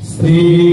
Shri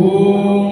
Om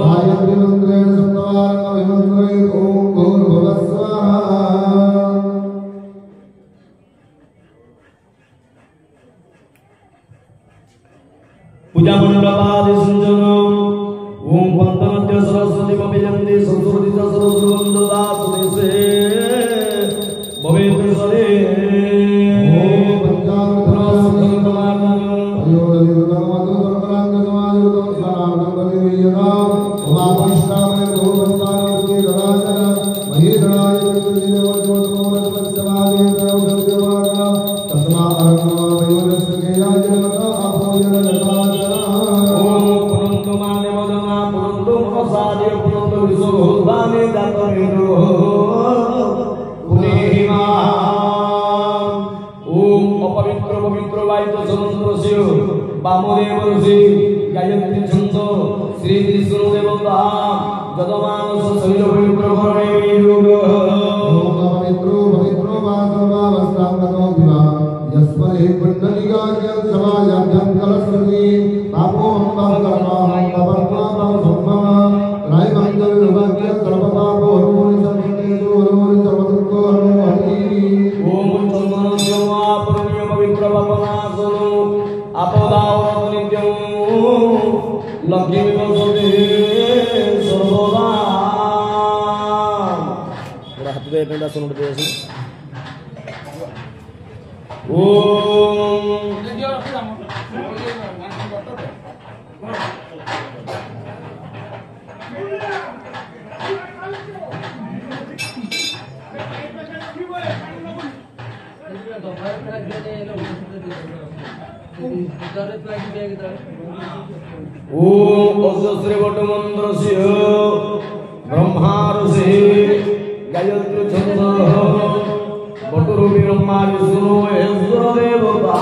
Gayatri मंत्रेण सप्तवारं अभिमन्त्रेण ॐ भूर्भुवः स्वाहा। पूजा मंडपादि संजन ओम पंतमद्य सरस्वती पविजन्ति संस्कृति सरस्वती वन्ददा सुदेशे भवेत् सरे ओम पंचामृतमार्गं अयोनिर्गमतो सर्वरांगमायुतो स्वाहानंदवियदा उमावैष्णवे भूवन्तानोति ददाचर महेदराय विद्युदिनवज्रोत्रोणस्पत्यमादे देवदेवाना तस्मा अर्णवयोरस्य केयाय नमः अपोयन लताचर ओम पुनन्तु माने वदना पुनन्तु मनसादि पुनन्तु विश्वभूतानि जातमेनो पुनेहिमा ओम अपवित्र पवित्र वायु समंत्रस्य वामदेव ऋषि गायत्री छंद श्री विष्णु देवता जदमानस शैल पवित्र भरणे योग ओम पवित्रो पवित्रो वासवावस्थांगतो दिवा यस्मरे कुंडलिकाज्ञं समायाभ्यं कलस्मृति पापो हम कर्माहं पवर्त्मां सम्मम रायमंगल विभाग्य सर्वपापो हरोनि सर्वतेजो हरोनि सर्वदुःखो हरो हरि ओम चंदनस्य महापुण्य पवित्र पापनाशनो आपदावरत नित्यं लक्ष्मी वसते सर्वदा पूरा हाथ दे डंडा सुन दे ओम ओम अजस्र वट मंत्रस्य ब्रह्मा ऋषि गायत्री छंद वटुरूपी ब्रह्मा विष्णु महेश्वर देवता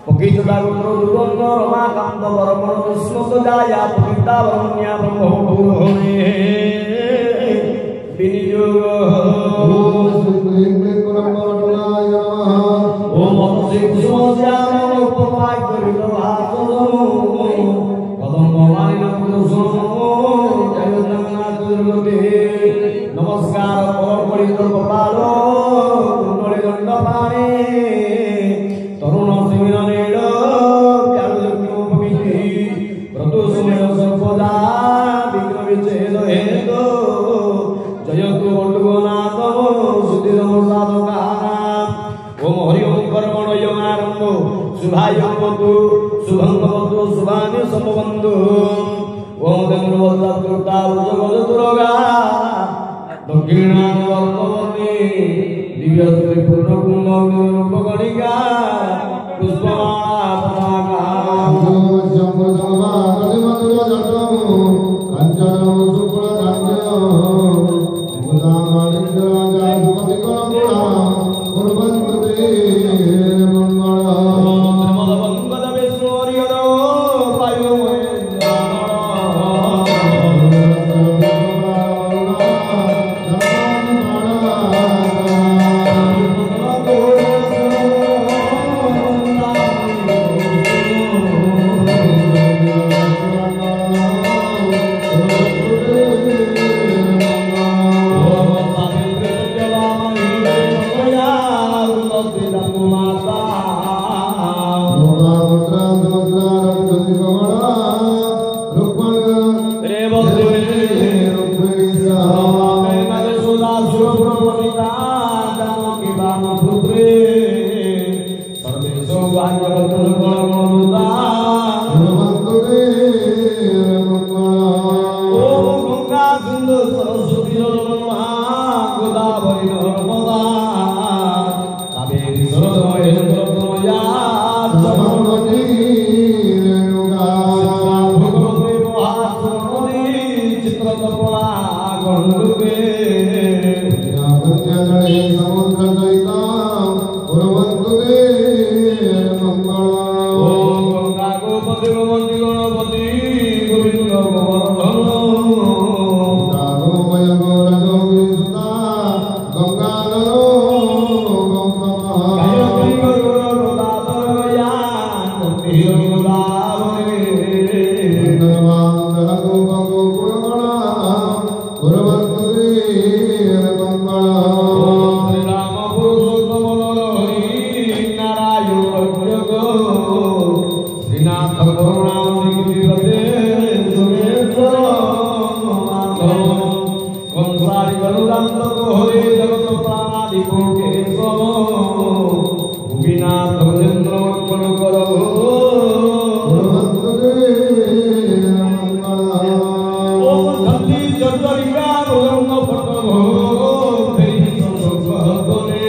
पकीचुटा गोत्र दुर्गंध रमाकांत वरमण विष्णु सजाया पतिता ब्रह्मण्या ब्रह्मभूमे विनियोग ओम श्री ब्रह्मवटुलाय ओम शिवस्याम उपवाय भासो नमस्कार तरुण शिविर नील ऋतुसमय सर्वदा विघ्न विच्छेद हेतु जयतु वटुगनाथ सुधीरम साधकानां ओम हरि ओम कर्मणयमारम्भ शुभायवतु शुभंगवतु शुभानि समबन्धु ओम दंडवत्ता वृषभदुर्गा दक्षिणानि वर्तवति दिव्यश्री पूर्णकुम्भगणिका पुष्पमाला पताका जगदान्तको हरे जगत प्राणादिको केशव भूमिनाथ चन्द्र मंगल करो ओम धन्ती चंद्रिका भुजंग फटभो तेरी संसर्गने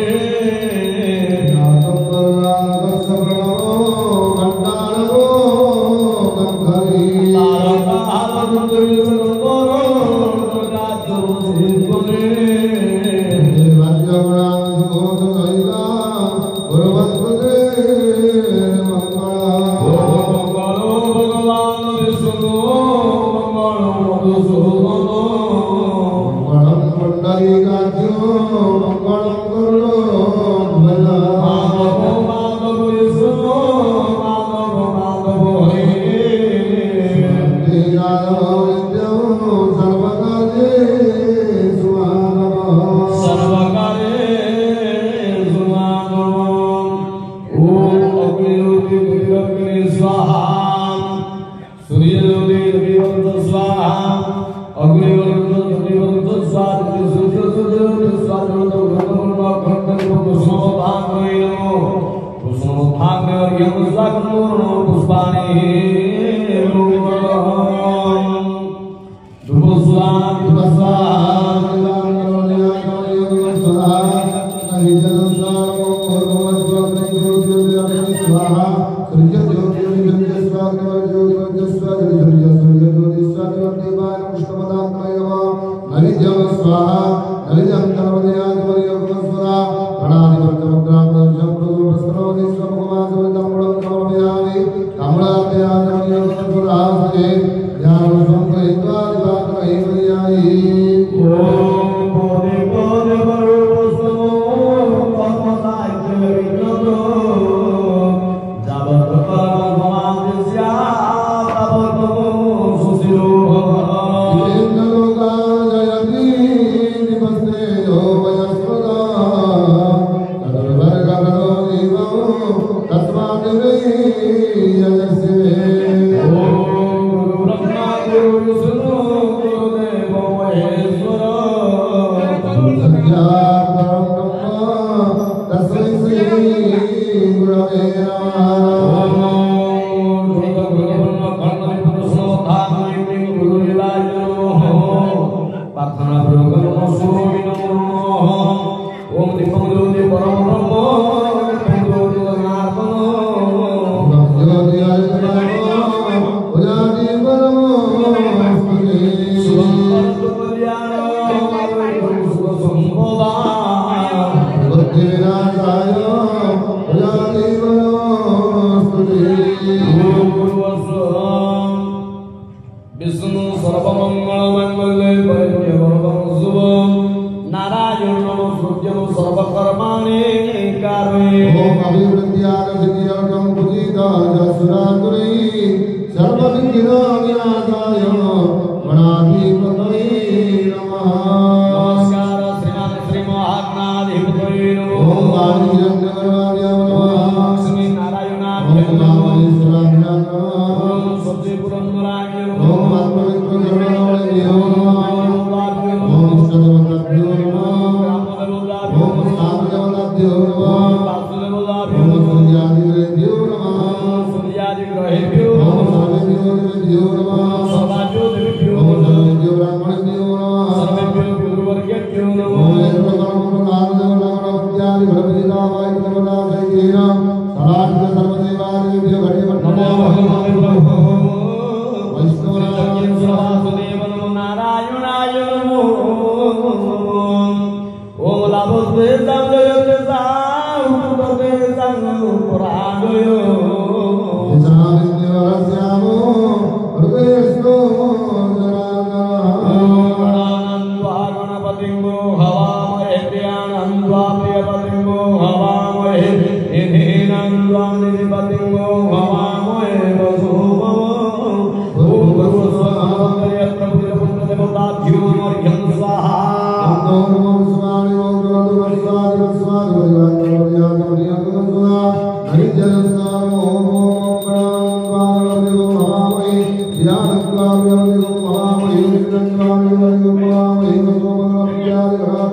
Om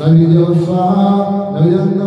नैवेद्य स्वाहा नैवेद्य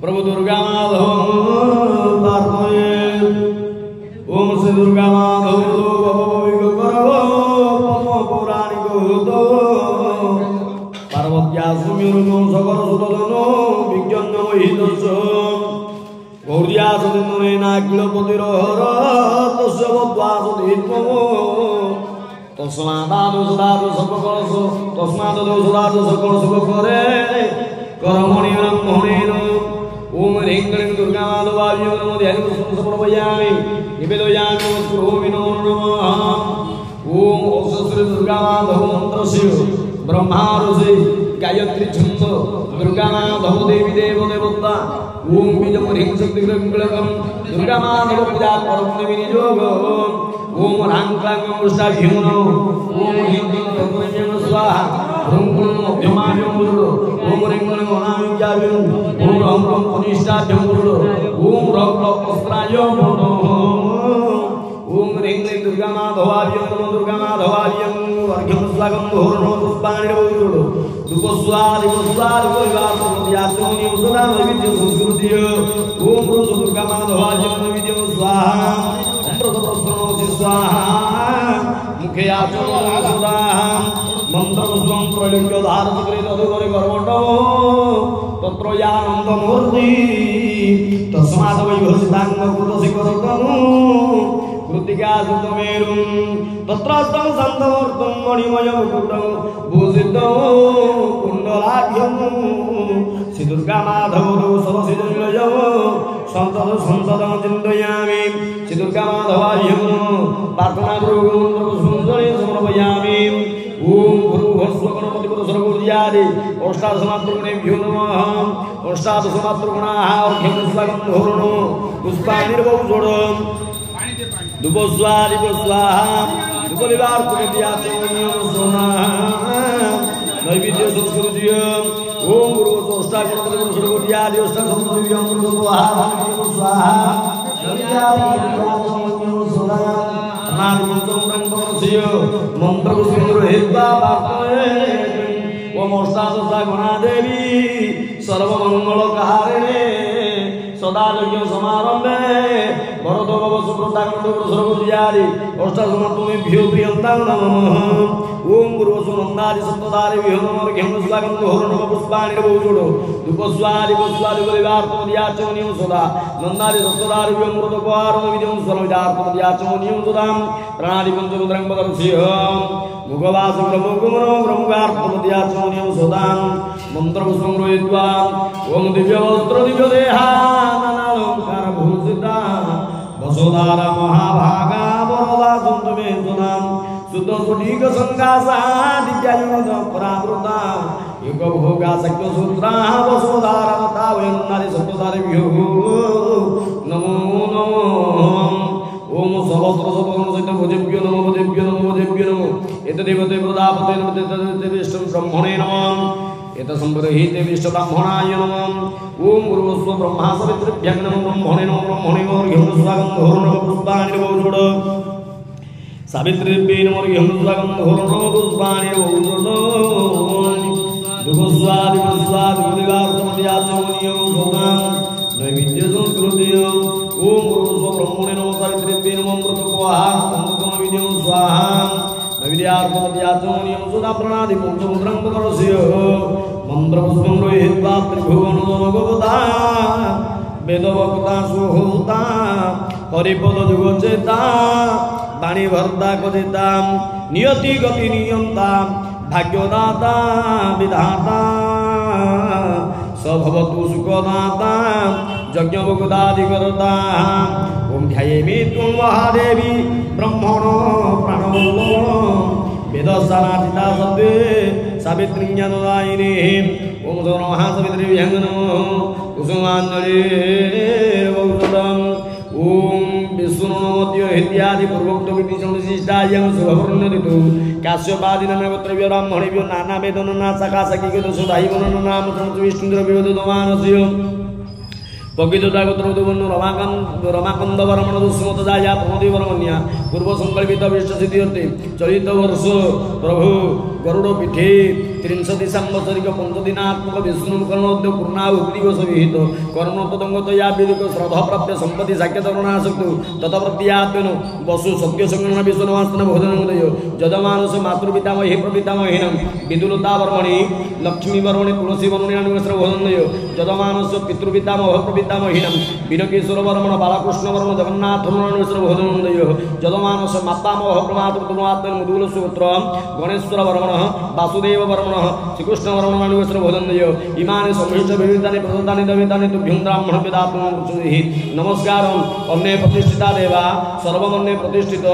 प्रभु दुर्गा माधव ओम श्री दुर्गा माधव पौराणिक पार्वत्या सुमेरु सगर सुतनो विज्ञान महित गौरिया सदिनकिलपतिर तस्मादादु सदादु सर्वकलश तस्मादु सदादु सकल शुभ करे करमणि ब्रह्मणेन ओम ह्रीं क्लीं दुर्गा माधवाय नमो ध्यानं समर्पयामि निवेदयामि नमस्कृभूमि नमो नमः ओम श्री दुर्गा माधव मंत्रस्य ब्रह्मा ऋषि गायत्री छंद दुर्गा माधव देवी देव देवता ओम बीजम ह्रीं शक्ति क्लीं दुर्गा माधव पूजा कर्म विनियोग ओम ह्रां क्लां उष्टाभ्यं ओम ह्रीं क्लीं स्वाहा ह्रूं क्लीं मध्यमाभ्यं ओम ह्रीं क्लीं अनामिकाभ्यं ओम ह्रौं क्लीं कनिष्ठाभ्यं ओम ह्रौं क्लीं अस्त्राय ओम ह्रीं क्लीं दुर्गा माधवाभ्यं नमो दुर्गा माधवाभ्यं अर्घ्यं स्वागतं होरणं पुष्पाणि बोलो दुपस्वादि यात्रोनि सदा नैवेद्य संस्कृति ओम दुर्गा माधवाभ्यं नैवेद्यं स्वाहा अमृत स्वाहा मुखे आचरण स्वाहा मंत्र पुष्पं त्रैलोक्य धारत कृत अधुकरे कर्मणो तत्र यानन्दमूर्ति तस्मात् वैभवसितांग कृतशिखरतनु कृतिका सुतमेरुं तत्रस्थं सन्तवर्तं मणिमयं मुकुटं भूषितं कुण्डलाढ्यं श्री दुर्गा माधवौ सरसिजनिलयं संततं चिन्तयामि श्री दुर्गा माधवाभ्यं प्रार्थना मंत्र समर्पयामि ओम गुरुभस्व गणपतिपदसर्वोर्यादि अष्टादशमातृगुणेभ्यो नमः अष्टादशमातृगुणाः अर्घ्यं स्वागतं धोरणो पुष्पाणिर्बहुषोडं दुपस्वादिपस्वाहा दुपदिवार्तुमध्याचोन्यं सोनाः नैवेद्य संस्कृति ओम गुरुभस्वष्टागणपतिपदसर्वोर्यादि अष्टादशमातृगुणेभ्यो स्वाहा मंत्र ओम अष्टादशा गुणादेवी सर्वमंगलकारिणे सदारोग्य समारंभे भरतो भव सुकृतागणो सर्वज्ञारि अष्टसमत्वमेभ्यो प्रियन्तां नमः ओम गुरुवसुनन्दारि सप्तधारि विहनमर्घ्यं स्वागं होरणम पुष्पाणि बहुजोडो दुपस्वारि पुष्पारि परिवार्तमदियाचमनियं सदा नन्दारि सप्तधारि विमृतपारम विद्यं स्वलविदार्तमदियाचमनियं सदां प्राणादि पञ्चमुद्रं पदर्शिहं मुखवास ब्रह्मकुमरो ब्रह्मगार्तमदियाचमनियं सदां मन्त्रपुष्पं गृहीत्वा ओम दिव्यवस्त्र दिव्यदेहा नानालङ्कार भूषिता वसुधारा महाभागा वरदा सुन्दमे सुनां शुद्ध सुटीक संकासा दिव्यायुध परावृता एक भोगा शक्य सूत्रा वसुधारा तावयन्नारि सप्तधारिभ्यो नमो नमो ओम सहस्र सपन सहित भुजेभ्यो नमो भुजेभ्यो नमो भुजेभ्यो नमो एतदेवते प्रदापते नमते विष्णु ब्रह्मणे नमः एतसंबरहिते विष्णु ब्रह्मणाय नमः ओम गुरुस्व ब्रह्मा सवितृभ्यं नमो ब्रह्मणे नमो ब्रह्मणे नमो ह्यं स्वागं होरणम पुष्पाणि बहुजोडो सावित्री नमो ह्यं स्वागं होरणम पुष्पाणि बहुजोडो दुःस्वादि पुष्पादि गुरुगार्तमदियाचमनियं सोमां नैवेद्य संस्कृतिय ओम गुरुस्व ब्रह्मणे नमो सावित्री नमो मृतकोहार्तमविद्यं स्वाहा नैवेद्यार्तमदियाचमनियं सुधा प्रणादि पञ्चमुद्रं पदर्शय मंत्रपुष्पं गृहीत्वा त्रिभुवनगोपदा वेदवक्ता सुहृता हरिपद जुगचेता वाणीभर्ता कथिता नियति गति नियंता भाग्यदाता विधाता सभवतु सुखदाता यज्ञभोगदादिकर्ता ओम ध्यायेमि त्वं महादेवी ब्रह्मणो प्राणवल्लभो वेदसानादिता सत्वे सावित्री ज्ञानदायिनी ओम महासावित्री नमः कुसुमांजलि ओम विष्णुनमोद्य इत्यादि पूर्वोक्त विधिसंशिष्टायां शुभवर्णनितु काश्यपादि नामगोत्रभ्यो ब्राह्मणेभ्यो नाना वेदन नाशाखा सखिगत सुधायिवनो नाम विष्णुद्रव्योदमानस्य पगितोदागोत्रवधुवन्नु रमाकंद वर्मण दुष्मत जाया प्रमोदी वर्मण्या पूर्व संकल्पित विष्ट सिद्धिर्थे चलित वर्ष प्रभु गरुड़ पीठे 30 संवत्सरिक 5 दिनात्मक विष्णु कर्णोद्य पूर्णाहुतिवश विहित कर्णोत्तंगतया विदिक श्रद्धा प्राप्य संपत्ति साक्ष्यतरुणासक्तु ततप्रत्यात्मन वसु सत्य संगणन विष्णुवास्तन भोजनोदय जजमानस मातृपितामही प्रपितामहीनं विदुलता वर्मणि लक्ष्मी वर्मणि तुलसी वर्मणि अनुवस्त्र भोजनोदय जजमानस पितृपितामह प्रपितामहीनं बीनकेश्वर वर्मण बालकृष्ण वर्मण जगन्नाथ अनुवस्त्र भोजनोदय जजमानस मातामह प्रमातृतमात्मन मुदुल सूत्र गणेश्वर वर्मण वासुदेव वर्मण श्रीकृष्ण वर्मण अनुवस्त्र भोजनोदय इमानि संहित विविधानि प्रदत्तानि दवितानि तुभ्यं ब्राह्मण वेदात्मनः नमस्कार अन्ये प्रतिष्ठिता देवा सर्वमन्ये प्रतिष्ठित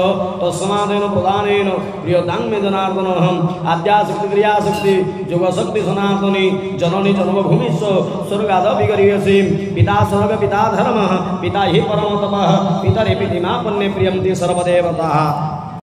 तस्मादेन प्रदानेन प्रियतां मे जनार्दनः आद्याशक्ति क्रियाशक्ति योगशक्ति सनातनी जननी जन्मभूमि स्वर्गादपिगरीयसी पिता सर्व पिता धर्मः पिता हि परमतपः पितरि पितिमापन्ने प्रियन्ति सर्वदेवताः